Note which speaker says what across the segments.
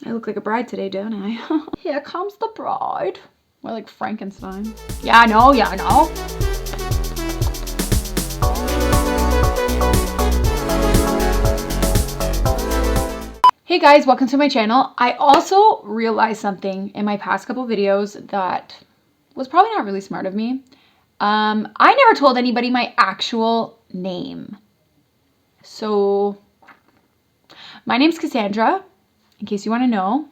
Speaker 1: I look like a bride today, don't I? Here comes the bride. More like Frankenstein. Yeah, I know, yeah, I know. Hey guys, welcome to my channel. I also realized something in my past couple videos that was probably not really smart of me. I never told anybody my actual name. So, my name's Cassandra, in case you want to know.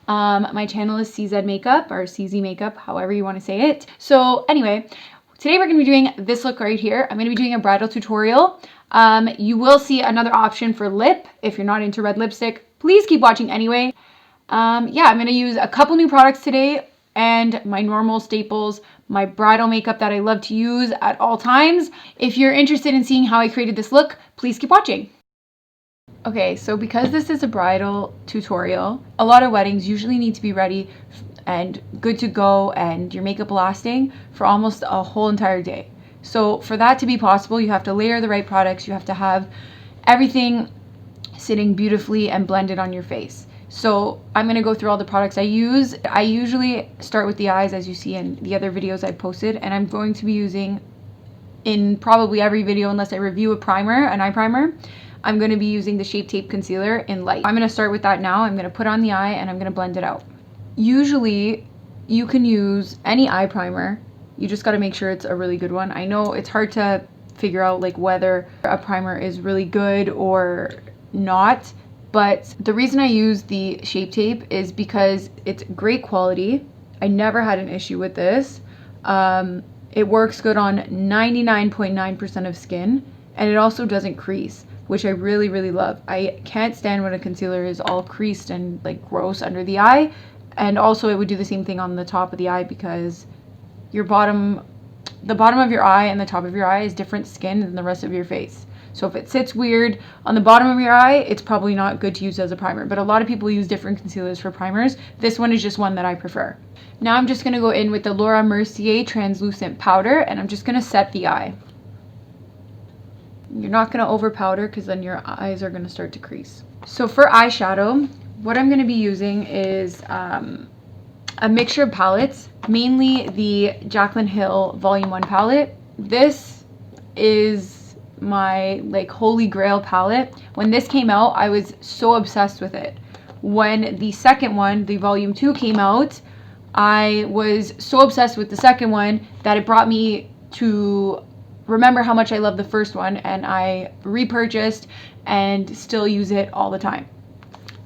Speaker 1: My channel is CZ Makeup or CZ Makeup, however you want to say it. So anyway, today we're going to be doing this look right here. I'm going to be doing a bridal tutorial. You will see another option for lip. If you're not into red lipstick, please keep watching anyway. Yeah, I'm going to use a couple new products today and my normal staples, my bridal makeup that I love to use at all times. If you're interested in seeing how I created this look, please keep watching. Okay, so because this is a bridal tutorial, a lot of weddings usually need to be ready and good to go and your makeup lasting for almost a whole entire day. So for that to be possible, you have to layer the right products, you have to have everything sitting beautifully and blended on your face. So I'm going to go through all the products I use. I usually start with the eyes, as you see in the other videos I posted, and I'm going to be using in probably every video unless I review a primer, an eye primer. I'm going to be using the Shape Tape Concealer in Light. I'm going to start with that now. I'm going to put on the eye and I'm going to blend it out. Usually you can use any eye primer. You just got to make sure it's a really good one. I know it's hard to figure out like whether a primer is really good or not, but the reason I use the Shape Tape is because it's great quality. I never had an issue with this. It works good on 99.9% of skin, and it also doesn't crease, which I really, really love. I can't stand when a concealer is all creased and like gross under the eye. And also it would do the same thing on the top of the eye because the bottom of your eye and the top of your eye is different skin than the rest of your face. So if it sits weird on the bottom of your eye, it's probably not good to use as a primer. But a lot of people use different concealers for primers. This one is just one that I prefer. Now I'm just going to go in with the Mercier Translucent powder and I'm just going to set the eye. You're not going to over powder because then your eyes are going to start to crease. So for eyeshadow, what I'm going to be using is a mixture of palettes, mainly the Jaclyn Hill Volume 1 palette. This is my like holy grail palette. When this came out, I was so obsessed with it. When the second one, the Volume 2 came out, I was so obsessed with the second one that it brought me to remember how much I love the first one, and I repurchased and still use it all the time.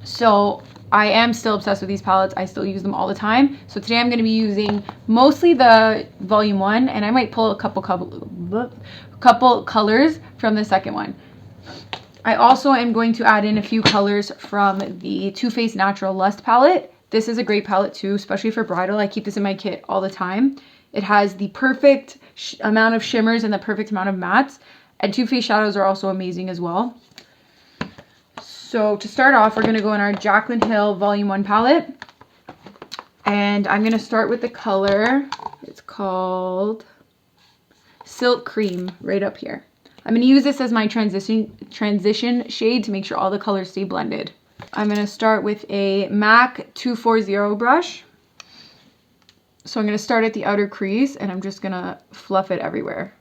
Speaker 1: So I am still obsessed with these palettes. I still use them all the time. So today I'm going to be using mostly the Volume 1, and I might pull a couple colors from the second one. I also am going to add in a few colors from the Too Faced Natural Lust palette. This is a great palette too, especially for bridal. I keep this in my kit all the time. It has the perfect amount of shimmers and the perfect amount of mattes. And Too Faced shadows are also amazing as well. So to start off, we're going to go in our Jaclyn Hill Volume 1 palette. And I'm going to start with the color. It's called Silk Cream right up here. I'm going to use this as my transition shade to make sure all the colors stay blended. I'm going to start with a MAC 240 brush. So I'm going to start at the outer crease and I'm just going to fluff it everywhere.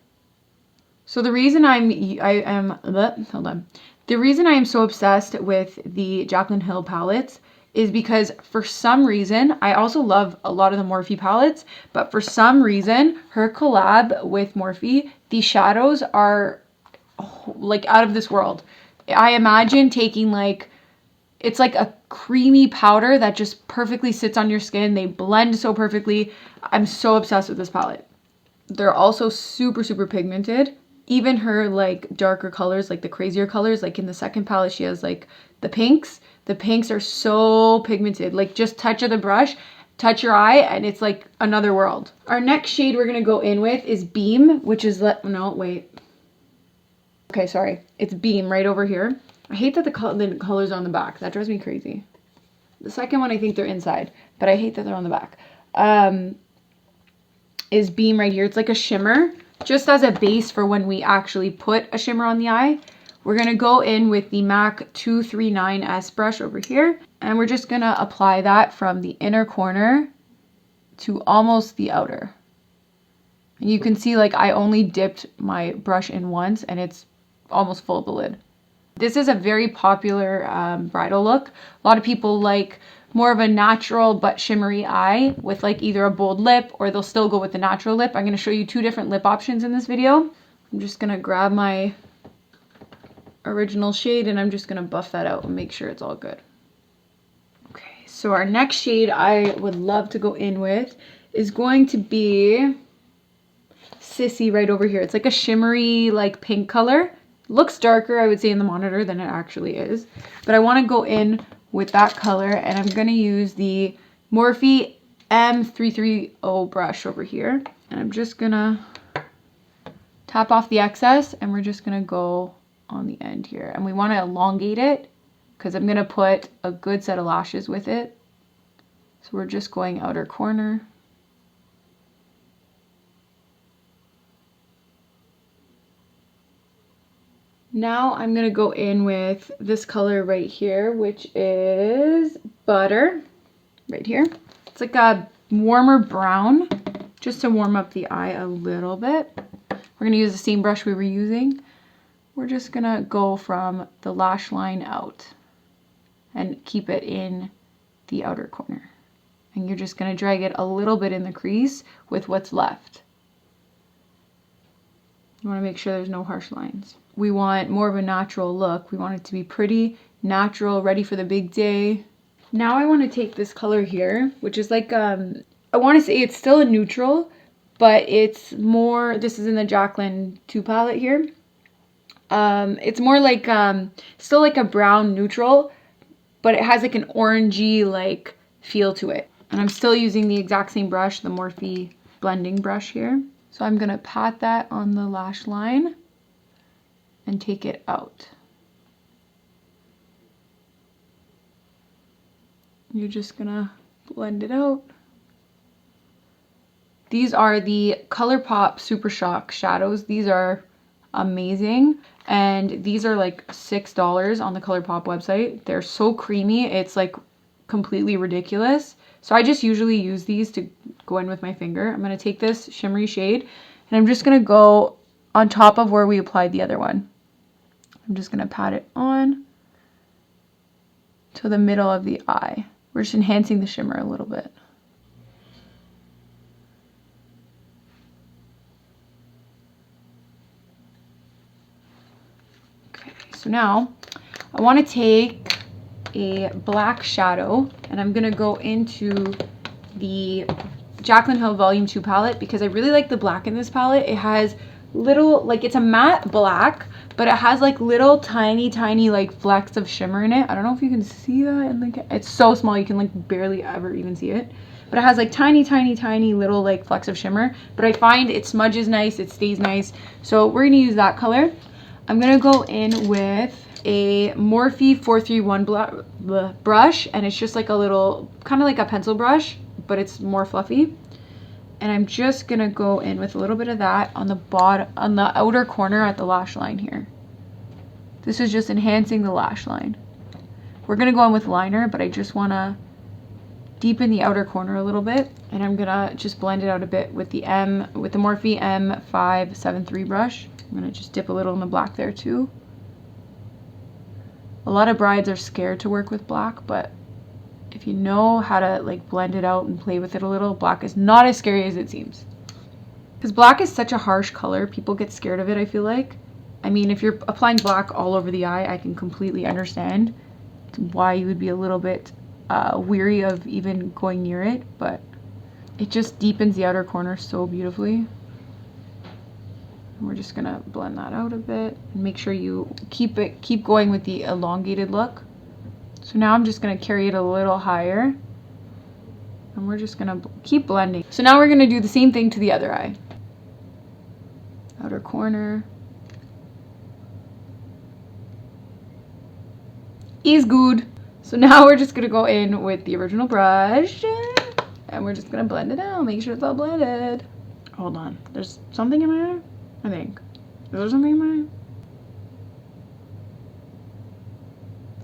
Speaker 1: So the reason the reason I am so obsessed with the Jaclyn Hill palettes is because for some reason, I also love a lot of the Morphe palettes, but for some reason, her collab with Morphe, the shadows are like out of this world. I imagine taking like, it's like a creamy powder that just perfectly sits on your skin. They blend so perfectly. I'm so obsessed with this palette. They're also super, super pigmented. Even her like darker colors, like the crazier colors, like in the second palette, she has like the pinks. The pinks are so pigmented. Like just touch of the brush, touch your eye, and it's like another world. Our next shade we're gonna go in with is Beam, which is Okay, sorry. It's Beam right over here. I hate that the colors are on the back. That drives me crazy. The second one, I think they're inside, but I hate that they're on the back. Is Beam right here. It's like a shimmer. Just as a base for when we actually put a shimmer on the eye, we're going to go in with the MAC 239S brush over here. And we're just gonna apply that from the inner corner to almost the outer. And you can see like I only dipped my brush in once and it's almost full of the lid. This is a very popular bridal look. A lot of people like more of a natural but shimmery eye with like either a bold lip, or they'll still go with the natural lip. I'm going to show you two different lip options in this video. I'm just going to grab my original shade and I'm just going to buff that out and make sure it's all good. Okay, so our next shade I would love to go in with is going to be Sissy right over here. It's like a shimmery like pink color. Looks darker, I would say, in the monitor than it actually is. But I want to go in with that color, and I'm going to use the Morphe M330 brush over here. And I'm just going to tap off the excess, and we're just going to go on the end here. And we want to elongate it because I'm going to put a good set of lashes with it. So we're just going outer corner. Now I'm going to go in with this color right here, which is Butter, right here. It's like a warmer brown, just to warm up the eye a little bit. We're going to use the same brush we were using. We're just going to go from the lash line out and keep it in the outer corner. And you're just going to drag it a little bit in the crease with what's left. You want to make sure there's no harsh lines. We want more of a natural look. We want it to be pretty, natural, ready for the big day. Now I want to take this color here, which is like, I want to say it's still a neutral, but it's more, this is in the Jacqueline 2 palette here. It's more like, still like a brown neutral, but it has like an orangey like feel to it. And I'm still using the exact same brush, the Morphe blending brush here. So I'm going to pat that on the lash line and take it out. You're just gonna blend it out. These are the Colourpop Super Shock shadows. These are amazing. And these are like $6 on the Colourpop website. They're so creamy. It's like completely ridiculous. So I just usually use these to go in with my finger. I'm gonna take this shimmery shade and I'm just gonna go on top of where we applied the other one. I'm just going to pat it on to the middle of the eye. We're just enhancing the shimmer a little bit. Okay, so now I want to take a black shadow and I'm going to go into the Jaclyn Hill Volume 2 palette because I really like the black in this palette. It has little, like it's a matte black, but it has like little tiny like flecks of shimmer in it. I don't know if you can see that, and like it's so small you can like barely ever even see it, but it has like tiny little like flecks of shimmer. But I find it smudges nice, it stays nice, so we're gonna use that color. I'm gonna go in with a Morphe 431 brush, and it's just like a little kind of like a pencil brush, but it's more fluffy. And I'm just gonna go in with a little bit of that on the bottom, on the outer corner at the lash line here. This is just enhancing the lash line. We're gonna go in with liner, but I just wanna deepen the outer corner a little bit, and I'm gonna just blend it out a bit with the Morphe M573 brush. I'm gonna just dip a little in the black there too. A lot of brides are scared to work with black, but if you know how to like blend it out and play with it a little, black is not as scary as it seems. Because black is such a harsh color, people get scared of it, I feel like. I mean, if you're applying black all over the eye, I can completely understand why you would be a little bit weary of even going near it, but it just deepens the outer corner so beautifully. And we're just gonna blend that out a bit and make sure you keep going with the elongated look. So now I'm just going to carry it a little higher, and we're just going to keep blending. So now we're going to do the same thing to the other eye. Outer corner. Is good. So now we're just going to go in with the original brush, and we're just going to blend it out. Make sure it's all blended. Hold on. There's something in my eye? I think. Is there something in my eye?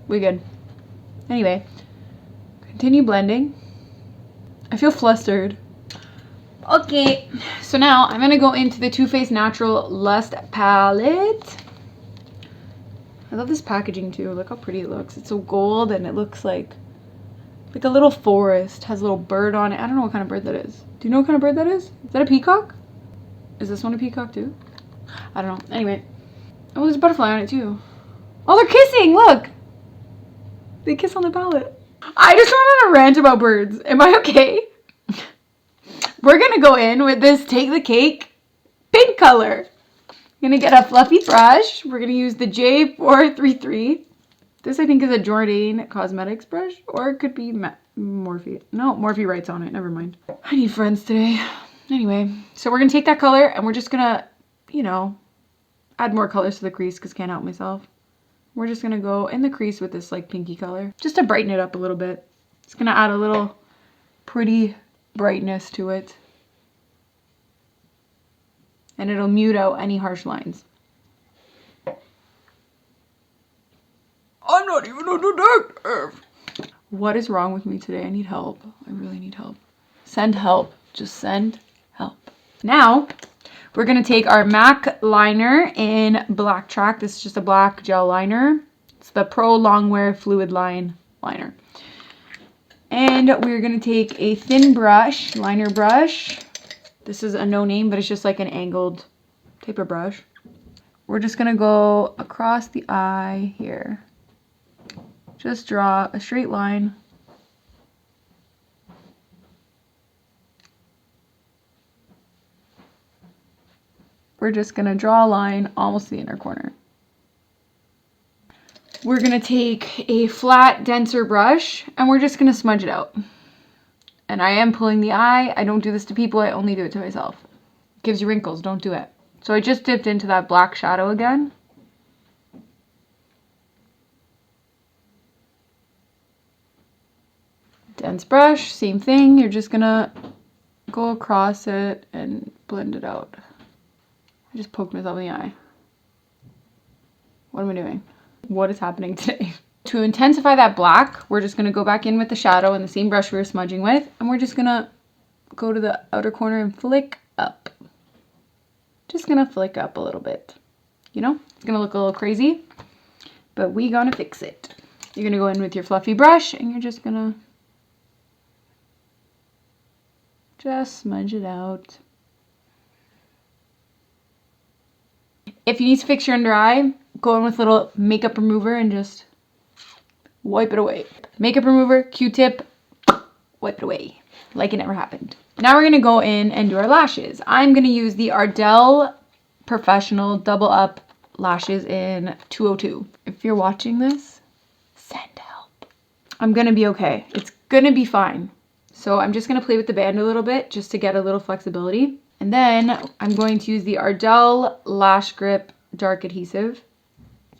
Speaker 1: We good. Anyway, Continue blending. I feel flustered. Okay, so now I'm gonna go into the Too Faced Natural Lust palette. I love this packaging too. Look how pretty it looks. It's so gold and it looks like a little forest. Has a little bird on it. I don't know what kind of bird that is. Do you know what kind of bird that is? Is that a peacock? Is this one a peacock too? I don't know. Anyway. Oh, there's a butterfly on it too. Oh, they're kissing! Look! They kiss on the palette. I just went on a rant about birds. Am I okay? We're gonna go in with this Take the Cake pink color. Gonna get a fluffy brush. We're gonna use the J433. This I think is a Jordan Cosmetics brush, or it could be Morphe. No, Morphe writes on it. Never mind. I need friends today. Anyway, so we're gonna take that color and we're just gonna, you know, add more colors to the crease because can't help myself. We're just gonna go in the crease with this like pinky color just to brighten it up a little bit. It's gonna add a little pretty brightness to it. And it'll mute out any harsh lines. I'm not even a detective. What is wrong with me today? I need help. I really need help. Send help. Just send help. Now, we're going to take our MAC liner in Black Track. This is just a black gel liner. It's the Pro Longwear Fluidline liner. And we're going to take a thin brush, liner brush. This is a no name, but it's just like an angled type of brush. We're just going to go across the eye here. Just draw a straight line. We're just going to draw a line almost to the inner corner. We're going to take a flat, denser brush, and we're just going to smudge it out. And I am pulling the eye. I don't do this to people. I only do it to myself. It gives you wrinkles. Don't do it. So I just dipped into that black shadow again. Dense brush, same thing. You're just going to go across it and blend it out. I just poked myself in the eye. What am I doing? What is happening today? To intensify that black, we're just going to go back in with the shadow and the same brush we were smudging with. And we're just going to go to the outer corner and flick up. Just going to flick up a little bit. You know, it's going to look a little crazy, but we're going to fix it. You're going to go in with your fluffy brush and you're just going to just smudge it out. If you need to fix your under eye, go in with a little makeup remover and just wipe it away. Makeup remover, Q-tip, wipe it away like it never happened. Now we're going to go in and do our lashes. I'm going to use the Ardell Professional Double Up Lashes in 202. If you're watching this, send help. I'm going to be okay. It's going to be fine. So I'm just going to play with the band a little bit just to get a little flexibility. And then I'm going to use the Ardell Lashgrip Dark Adhesive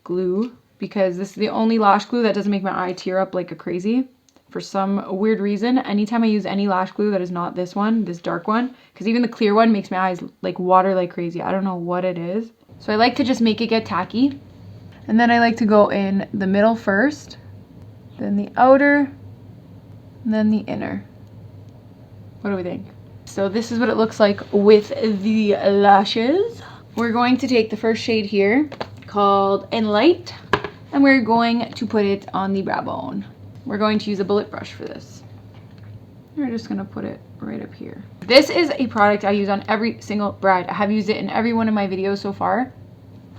Speaker 1: glue because this is the only lash glue that doesn't make my eye tear up like a crazy. For some weird reason, anytime I use any lash glue that is not this one, this dark one, because even the clear one makes my eyes like water like crazy. I don't know what it is. So I like to just make it get tacky. And then I like to go in the middle first, then the outer, and then the inner. What do we think? So this is what it looks like with the lashes. We're going to take the first shade here called In Light, and we're going to put it on the brow bone. We're going to use a bullet brush for this. We're just going to put it right up here. This is a product I use on every single bride. I have used it in every one of my videos so far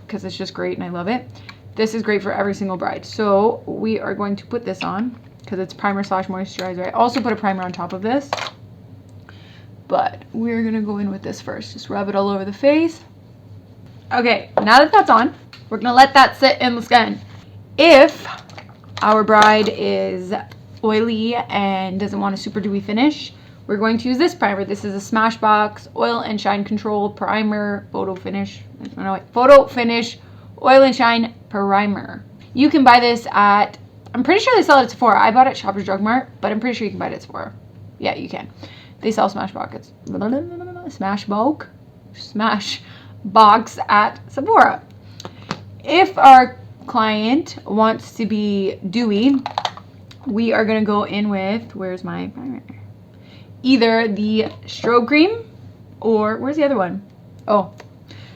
Speaker 1: because it's just great and I love it. This is great for every single bride. So we are going to put this on because it's primer slash moisturizer. I also put a primer on top of this. But we're going to go in with this first. Just rub it all over the face. Okay, now that that's on, we're going to let that sit in the skin. If our bride is oily and doesn't want a super dewy finish, we're going to use this primer. This is a Smashbox Oil and Shine Control Primer Photo Finish. Photo Finish Oil and Shine Primer. You can buy this at, I'm pretty sure they sell it at Sephora. I bought it at Shoppers Drug Mart, but I'm pretty sure you can buy it at Sephora. Yeah, you can. They sell Smashbox. Smashbox at Sephora. If our client wants to be dewy, we are going to go in with, where's my primer? Either the strobe cream or, where's the other one? Oh,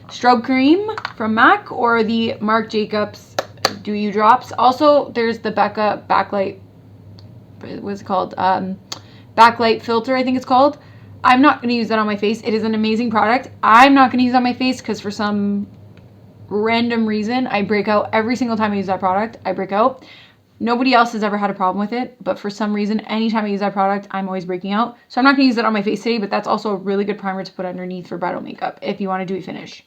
Speaker 1: strobe cream from MAC or the Marc Jacobs Dew You Drops. Also, there's the Becca Backlight, what's it called? Backlight filter, I think it's called. I'm not going to use that on my face. It is an amazing product. I'm not going to use it on my face because for some random reason, I break out every single time I use that product. I break out. Nobody else has ever had a problem with it, but for some reason, anytime I use that product, I'm always breaking out. So I'm not going to use it on my face today, but that's also a really good primer to put underneath for bridal makeup if you want to do a finish.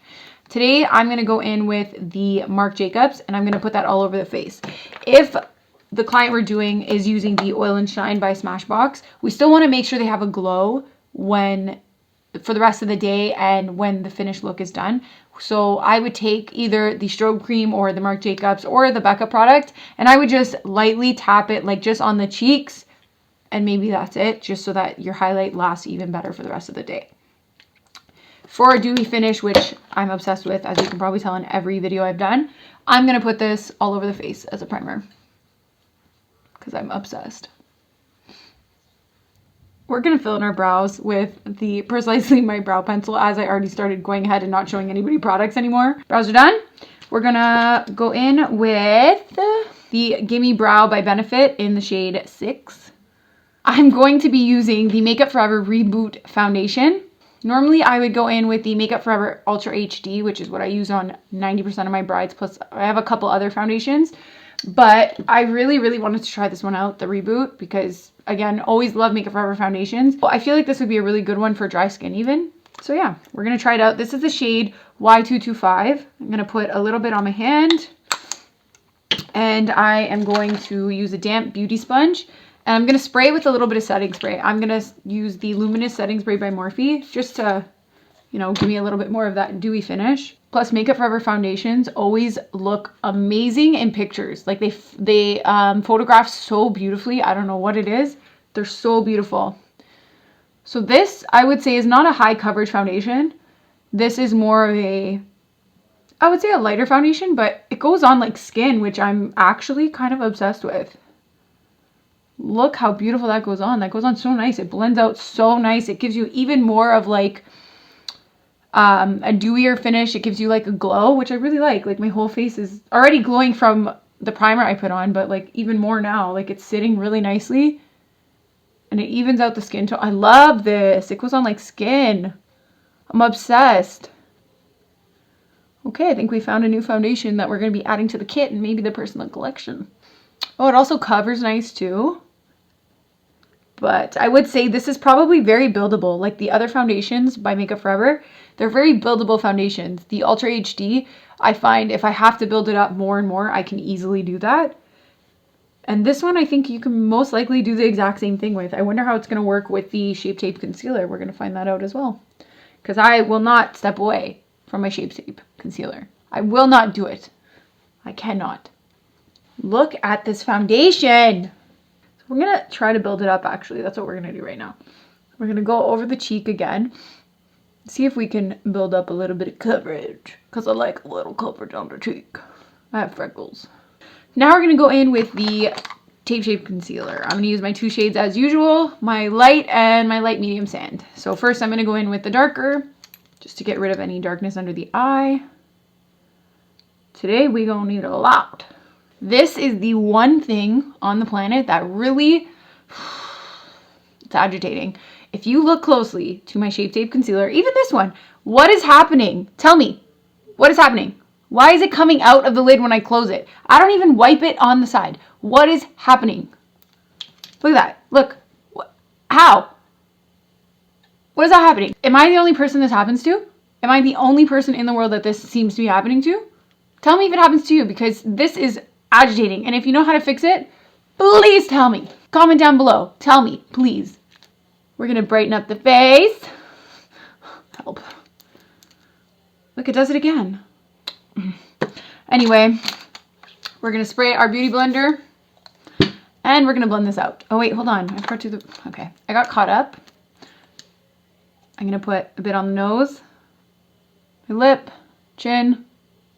Speaker 1: Today, I'm going to go in with the Marc Jacobs, and I'm going to put that all over the face. If the client we're doing is using the Oil and Shine by Smashbox, we still want to make sure they have a glow for the rest of the day and when the finished look is done. So I would take either the strobe cream or the Marc Jacobs or the Becca product, and I would just lightly tap it like just on the cheeks, and maybe that's it, just so that your highlight lasts even better for the rest of the day. For a dewy finish, which I'm obsessed with, as you can probably tell in every video I've done, I'm going to put this all over the face as a primer because I'm obsessed. We're going to fill in our brows with the Precisely My Brow Pencil, as I already started going ahead and not showing anybody products anymore. Brows are done. We're going to go in with the Gimme Brow by Benefit in the shade 6. I'm going to be using the Makeup Forever Reboot Foundation. Normally, I would go in with the Makeup Forever Ultra HD, which is what I use on 90% of my brides, plus I have a couple other foundations. But I really, really wanted to try this one out, the Reboot, because, again, always love Makeup Forever foundations. I feel like this would be a really good one for dry skin even. So yeah, we're going to try it out. This is the shade Y225. I'm going to put a little bit on my hand. And I am going to use a damp beauty sponge. And I'm going to spray with a little bit of setting spray. I'm going to use the Luminous Setting Spray by Morphe just to, you know, give me a little bit more of that dewy finish. Plus, Makeup Forever foundations always look amazing in pictures. Like they photograph so beautifully. I don't know what it is. They're so beautiful. So this, I would say, is not a high coverage foundation. This is more of a, I would say, a lighter foundation, but it goes on like skin, which I'm actually kind of obsessed with. Look how beautiful that goes on. That goes on so nice. It blends out so nice. It gives you even more of like a dewier finish. It gives you like a glow, which I really like. Like my whole face is already glowing from the primer I put on, but like even more now. Like it's sitting really nicely and it evens out the skin tone. I love this. It goes on like skin. I'm obsessed. Okay, I think we found a new foundation that we're going to be adding to the kit and maybe the personal collection. Oh, it also covers nice too. But I would say this is probably very buildable. Like the other foundations by Makeup Forever, they're very buildable foundations. The Ultra HD, I find if I have to build it up more and more, I can easily do that. And this one, I think you can most likely do the exact same thing with. I wonder how it's going to work with the Shape Tape Concealer. We're going to find that out as well. Because I will not step away from my Shape Tape Concealer. I will not do it. I cannot. Look at this foundation. So we're going to try to build it up, actually. That's what we're going to do right now. We're going to go over the cheek again. See if we can build up a little bit of coverage. Because I like a little coverage on the cheek. I have freckles. Now we're going to go in with the Tape Shape Concealer. I'm going to use my two shades as usual. My light and my light medium sand. So first I'm going to go in with the darker. Just to get rid of any darkness under the eye. Today we gonna need a lot. This is the one thing on the planet that really, it's agitating. If you look closely to my Shape Tape Concealer, even this one, what is happening? Tell me, what is happening? Why is it coming out of the lid when I close it? I don't even wipe it on the side. What is happening? Look at that, look. How? What is that happening? Am I the only person this happens to? Am I the only person in the world that this seems to be happening to? Tell me if it happens to you, because this is agitating. And if you know how to fix it, please tell me. Comment down below. Tell me, please. We're going to brighten up the face. Help. Look, it does it again. Anyway, we're going to spray our beauty blender. And we're going to blend this out. Oh, wait, hold on. I forgot to okay. I got caught up. I'm going to put a bit on the nose, my lip, chin,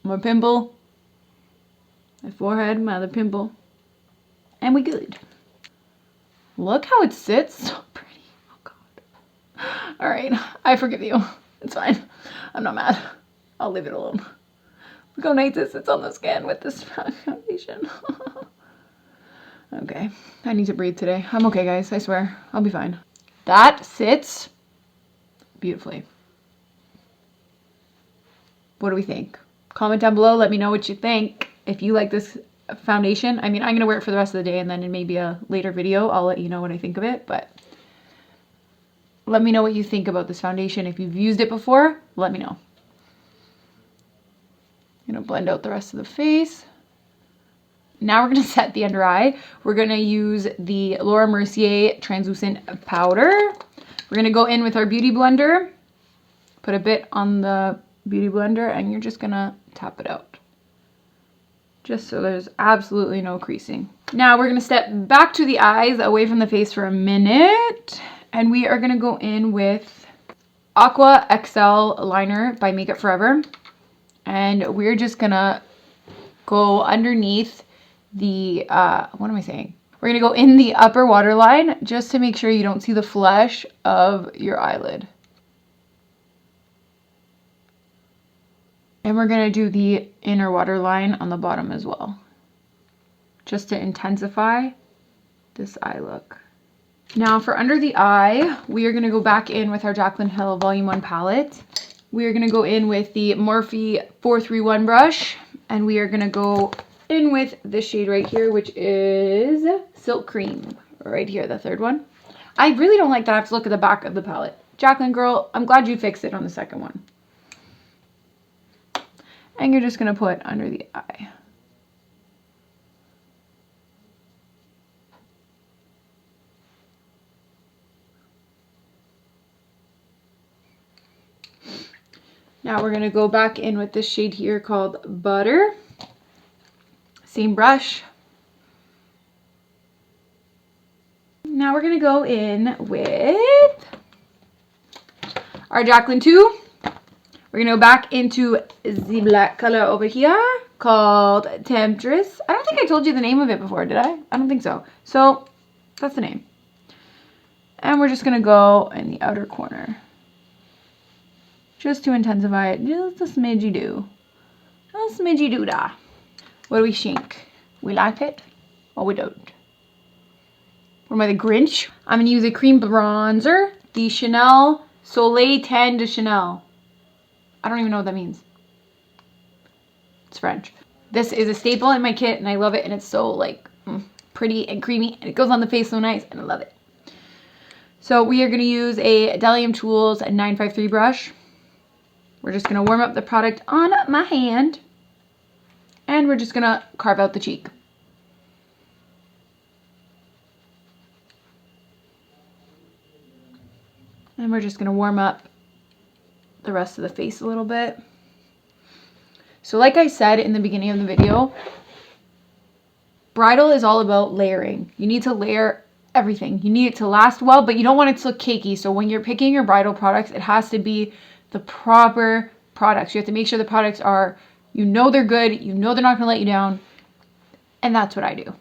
Speaker 1: my pimple, my forehead, my other pimple, and we good. Look how it sits. So pretty. Oh God. All right. I forgive you. It's fine. I'm not mad. I'll leave it alone. Look how nice it sits on the skin with this foundation. Okay. I need to breathe today. I'm okay, guys. I swear. I'll be fine. That sits beautifully. What do we think? Comment down below. Let me know what you think. If you like this foundation. I mean, I'm going to wear it for the rest of the day, and then in maybe a later video, I'll let you know what I think of it. But let me know what you think about this foundation. If you've used it before, let me know. I'm going to blend out the rest of the face. Now we're going to set the under eye. We're going to use the Laura Mercier Translucent Powder. We're going to go in with our Beauty Blender. Put a bit on the Beauty Blender, and you're just going to tap it out. Just so there's absolutely no creasing. Now we're going to step back to the eyes, away from the face for a minute. And we are going to go in with Aqua XL Liner by Makeup Forever. And we're just going to go underneath the, what am I saying? We're going to go in the upper waterline just to make sure you don't see the flesh of your eyelid. And we're going to do the inner waterline on the bottom as well, just to intensify this eye look. Now for under the eye, we are going to go back in with our Jaclyn Hill Volume 1 palette. We are going to go in with the Morphe 431 brush, and we are going to go in with this shade right here, which is Silk Cream, right here, the third one. I really don't like that I have to look at the back of the palette. Jaclyn girl, I'm glad you fixed it on the second one. And you're just going to put under the eye. Now we're going to go back in with this shade here called Butter. Same brush. Now we're going to go in with our Jaclyn 2. We're going to go back into the black color over here called Temptress. I don't think I told you the name of it before, did I? I don't think so. So that's the name. And we're just going to go in the outer corner, just to intensify it just a smidgy do. A smidgy doo-dah. What do we think? We like it or we don't? What am I, the Grinch? I'm going to use a cream bronzer, the Chanel Soleil Tan de Chanel. I don't even know what that means. It's French. This is a staple in my kit, and I love it, and it's so like pretty and creamy, and it goes on the face so nice, and I love it. So we are going to use a Delium Tools 953 brush. We're just going to warm up the product on my hand, and we're just going to carve out the cheek. And we're just going to warm up the rest of the face a little bit. So like I said in the beginning of the video, bridal is all about layering. You need to layer everything. You need it to last well, but you don't want it to look cakey. So when you're picking your bridal products, it has to be the proper products. You have to make sure the products are, you know they're good, you know they're not going to let you down. And that's what I do.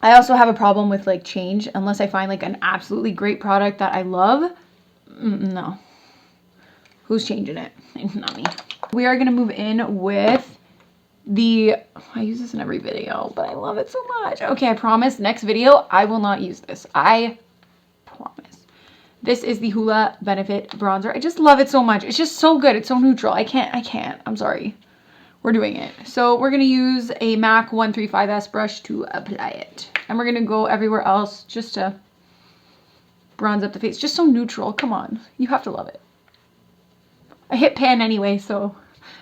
Speaker 1: I also have a problem with like change. Unless I find like an absolutely great product that I love, no. Who's changing it? Not me. We are going to move in with the, I use this in every video, but I love it so much. Okay, I promise next video, I will not use this. I promise. This is the Hoola Benefit Bronzer. I just love it so much. It's just so good. It's so neutral. I can't. I'm sorry. We're doing it. So we're going to use a MAC 135S brush to apply it. And we're going to go everywhere else just to bronze up the face. Just so neutral. Come on. You have to love it. I hit pan anyway, so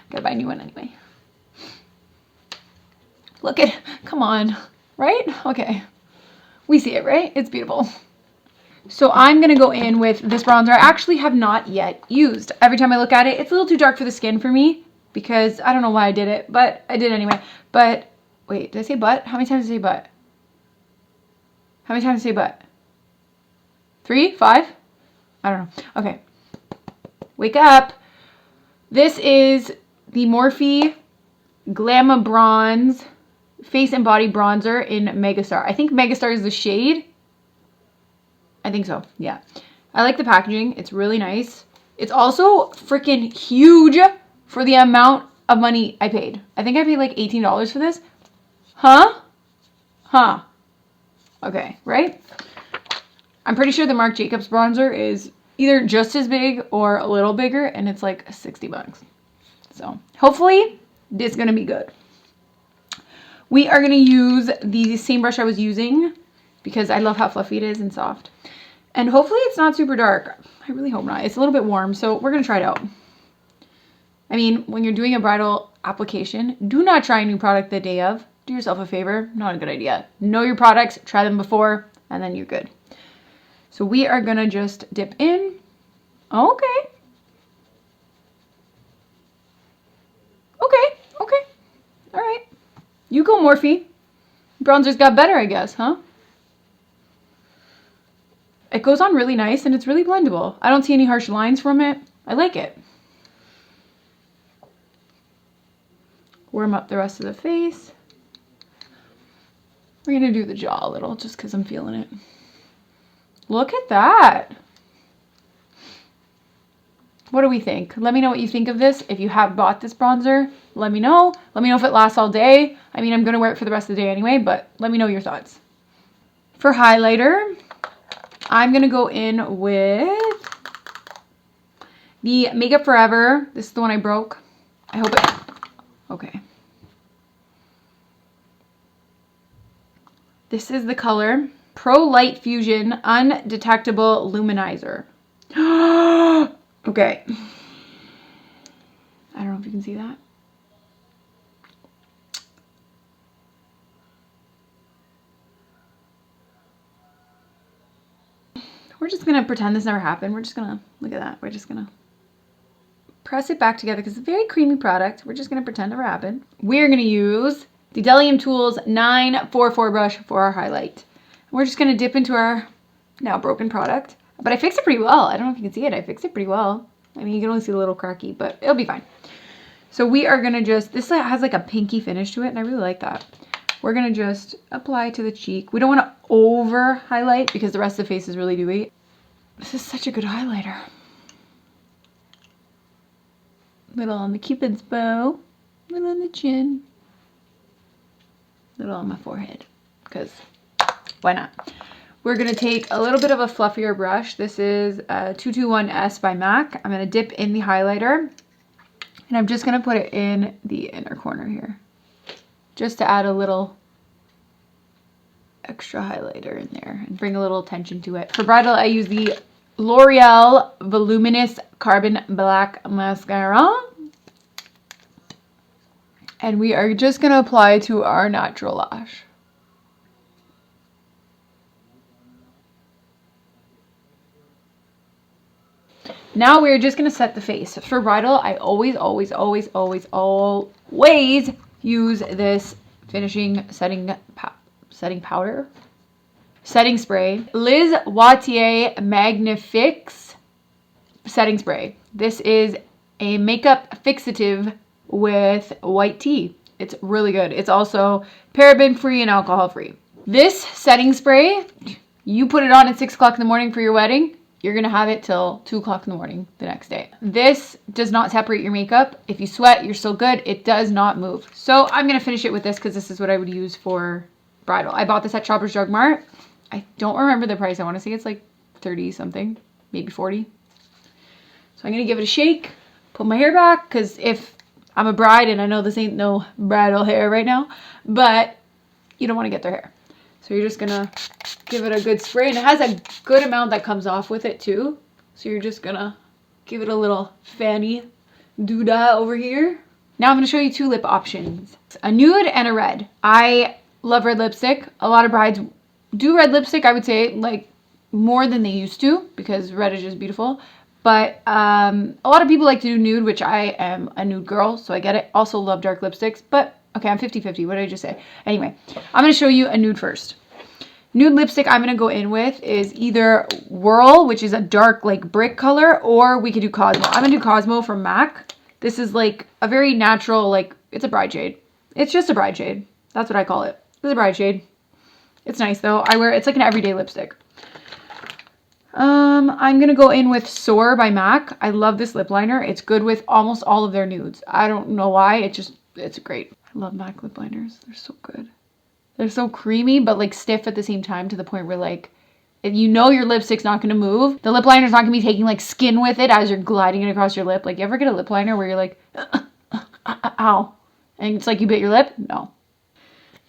Speaker 1: gotta buy a new one anyway. Look at, come on, right? Okay. We see it, right? It's beautiful. So I'm gonna go in with this bronzer I actually have not yet used. Every time I look at it, it's a little too dark for the skin for me because I don't know why I did it, but I did anyway. But, wait, did I say butt? How many times did I say butt? How many times did I say butt? 3? 5? I don't know. Okay. Wake up. This is the Morphe Glamma Bronze Face and Body Bronzer in Megastar. I think Megastar is the shade. I think so. Yeah. I like the packaging. It's really nice. It's also freaking huge for the amount of money I paid. I think I paid like $18 for this. Huh? Huh. Okay, right? I'm pretty sure the Marc Jacobs bronzer is either just as big or a little bigger, and it's like 60 bucks. So hopefully this is going to be good. We are going to use the same brush I was using because I love how fluffy it is and soft. And hopefully it's not super dark. I really hope not. It's a little bit warm, so we're going to try it out. I mean, when you're doing a bridal application, do not try a new product the day of. Do yourself a favor. Not a good idea. Know your products, try them before, and then you're good. So we are going to just dip in. Okay. Okay. Okay. All right. You go, Morphe. Bronzer's got better, I guess, huh? It goes on really nice and it's really blendable. I don't see any harsh lines from it. I like it. Warm up the rest of the face. We're going to do the jaw a little just because I'm feeling it. Look at that. What do we think? Let me know what you think of this. If you have bought this bronzer, let me know. Let me know if it lasts all day. I mean, I'm going to wear it for the rest of the day anyway, but let me know your thoughts. For highlighter, I'm going to go in with the Makeup Forever. This is the one I broke. I hope it... Okay. This is the color Pro Light Fusion Undetectable Luminizer. Okay. I don't know if you can see that. We're just going to pretend this never happened. We're just going to, look at that. We're just going to press it back together because it's a very creamy product. We're just going to pretend it never happened. We're going to use the Delium Tools 944 brush for our highlight. We're just going to dip into our now broken product. But I fixed it pretty well. I don't know if you can see it. I fixed it pretty well. I mean, you can only see a little cracky, but it'll be fine. So we are going to just, this has like a pinky finish to it, and I really like that. We're going to just apply to the cheek. We don't want to over highlight because the rest of the face is really dewy. This is such a good highlighter. Little on the Cupid's bow, little on the chin, little on my forehead, because why not? We're going to take a little bit of a fluffier brush. This is 221S by MAC. I'm going to dip in the highlighter, and I'm just going to put it in the inner corner here, just to add a little extra highlighter in there and bring a little attention to it. For bridal, I use the L'Oreal Voluminous Carbon Black Mascara. And we are just going to apply to our natural lash. Now we're just going to set the face. For bridal, I always use this finishing setting spray. Liz Wautier Magnifix setting spray. This is a makeup fixative with white tea. It's really good. It's also paraben free and alcohol free. This setting spray, you put it on at 6 o'clock in the morning for your wedding, you're going to have it till 2 o'clock in the morning the next day. This does not separate your makeup. If you sweat, you're still good. It does not move. So I'm going to finish it with this because this is what I would use for bridal. I bought this at Shoppers Drug Mart. I don't remember the price. I want to say it's like 30 something, maybe 40. So I'm going to give it a shake, put my hair back, because if I'm a bride, and I know this ain't no bridal hair right now, but you don't want to get their hair. So you're just going to give it a good spray, and it has a good amount that comes off with it too. So you're just going to give it a little fanny doodah over here. Now I'm going to show you 2 lip options, a nude and a red. I love red lipstick. A lot of brides do red lipstick, I would say, like more than they used to, because red is just beautiful. But a lot of people like to do nude, which I am a nude girl, so I get it. Also love dark lipsticks, but okay, I'm 50-50. What did I just say? Anyway, I'm going to show you a nude first. Nude lipstick I'm going to go in with is either Whirl, which is a dark like brick color, or we could do Cosmo. I'm going to do Cosmo from MAC. This is like a very natural, like, it's a bride shade. It's just a bride shade. That's what I call it. It's a bride shade. It's nice though. I wear it. It's like an everyday lipstick. I'm going to go in with Soar by MAC. I love this lip liner. It's good with almost all of their nudes. I don't know why. It's great. I love MAC lip liners. They're so good. They're so creamy, but like stiff at the same time, to the point where like, if you know your lipstick's not going to move, the lip liner's not going to be taking like skin with it as you're gliding it across your lip. Like, you ever get a lip liner where you're like, ow, and it's like you bit your lip? No.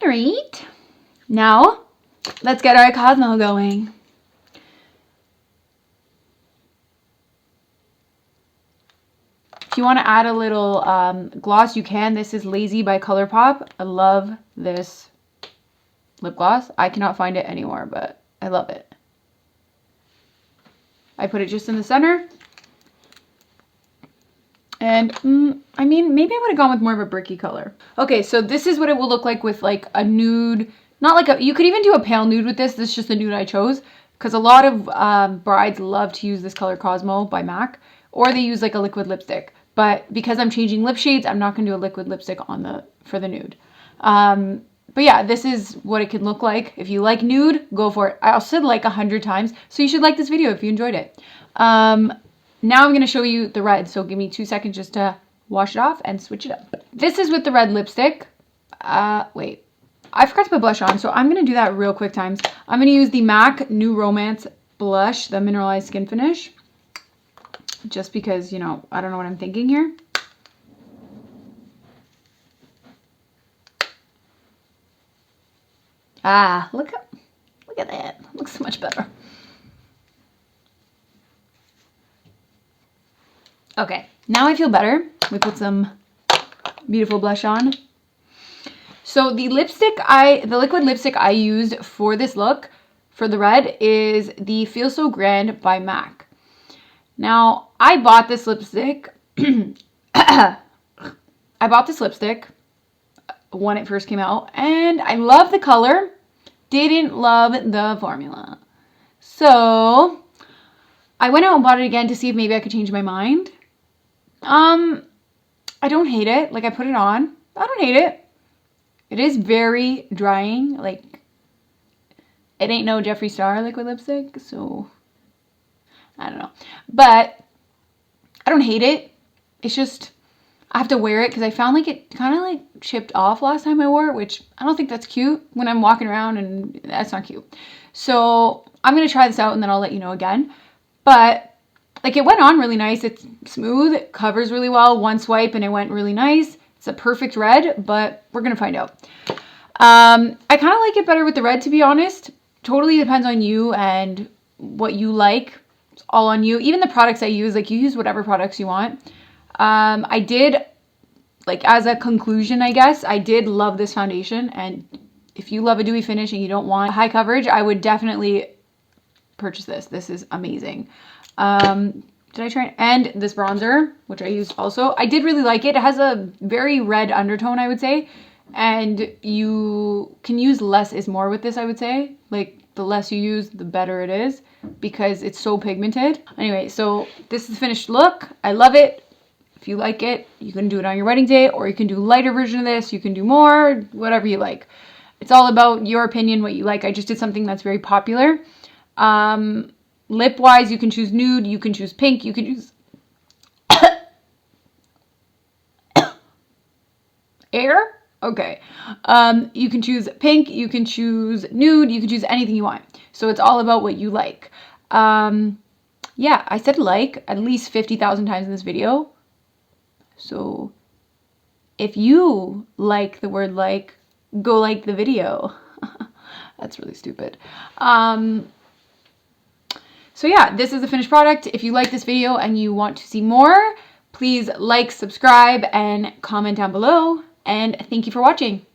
Speaker 1: All right. Now, let's get our Cosmo going. If you want to add a little gloss, you can. This is Lazy by Colourpop. I love this lip gloss. I cannot find it anymore, but I love it. I put it just in the center. And, I mean, maybe I would have gone with more of a bricky color. Okay, so this is what it will look like with like a nude. Not like a, you could even do a pale nude with this. This is just the nude I chose. Because a lot of brides love to use this color Cosmo by MAC. Or they use like a liquid lipstick. But because I'm changing lip shades, I'm not going to do a liquid lipstick for the nude. But yeah, this is what it can look like. If you like nude, go for it. I said like 100 times, so you should like this video if you enjoyed it. Now I'm going to show you the red, so give me 2 seconds just to wash it off and switch it up. This is with the red lipstick. Wait, I forgot to put blush on, so I'm going to do that real quick times. I'm going to use the MAC New Romance blush, the mineralized skin finish. Just because, you know, I don't know what I'm thinking here. Ah, look at that. Looks so much better. Okay, now I feel better. We put some beautiful blush on. So the liquid lipstick I used for this look, for the red, is the Feel So Grand by MAC. Now, I bought this lipstick. I bought this lipstick when it first came out, and I love the color. Didn't love the formula. So, I went out and bought it again to see if maybe I could change my mind. I don't hate it. Like, I put it on. I don't hate it. It is very drying. Like, it ain't no Jeffree Star liquid lipstick, so I don't know. But I don't hate it. It's just, I have to wear it because I found like it kind of like chipped off last time I wore it, which I don't think that's cute when I'm walking around, and that's not cute. So I'm going to try this out and then I'll let you know again. But like, it went on really nice. It's smooth. It covers really well. One swipe and it went really nice. It's a perfect red, but we're going to find out. I kind of like it better with the red, to be honest. Totally depends on you and what you like. It's all on you. Even the products I use, like, you use whatever products you want. I did, like, as a conclusion, I guess, I did love this foundation. And if you love a dewy finish and you don't want high coverage, I would definitely purchase this. This is amazing. Did I try? And this bronzer, which I used also. I did really like it. It has a very red undertone, I would say. And you can use less is more with this, I would say. Like, the less you use, the better it is, because it's so pigmented. Anyway, so this is the finished look. I love it. If you like it, you can do it on your wedding day, or you can do a lighter version of this. You can do more, whatever you like. It's all about your opinion, what you like. I just did something that's very popular. Lip-wise, you can choose nude, you can choose pink, you can choose air. Okay. You can choose pink, you can choose nude, you can choose anything you want. So it's all about what you like. Yeah, I said like at least 50,000 times in this video. So if you like the word like, go like the video. That's really stupid. So yeah, this is the finished product. If you like this video and you want to see more, please like, subscribe, and comment down below. And thank you for watching.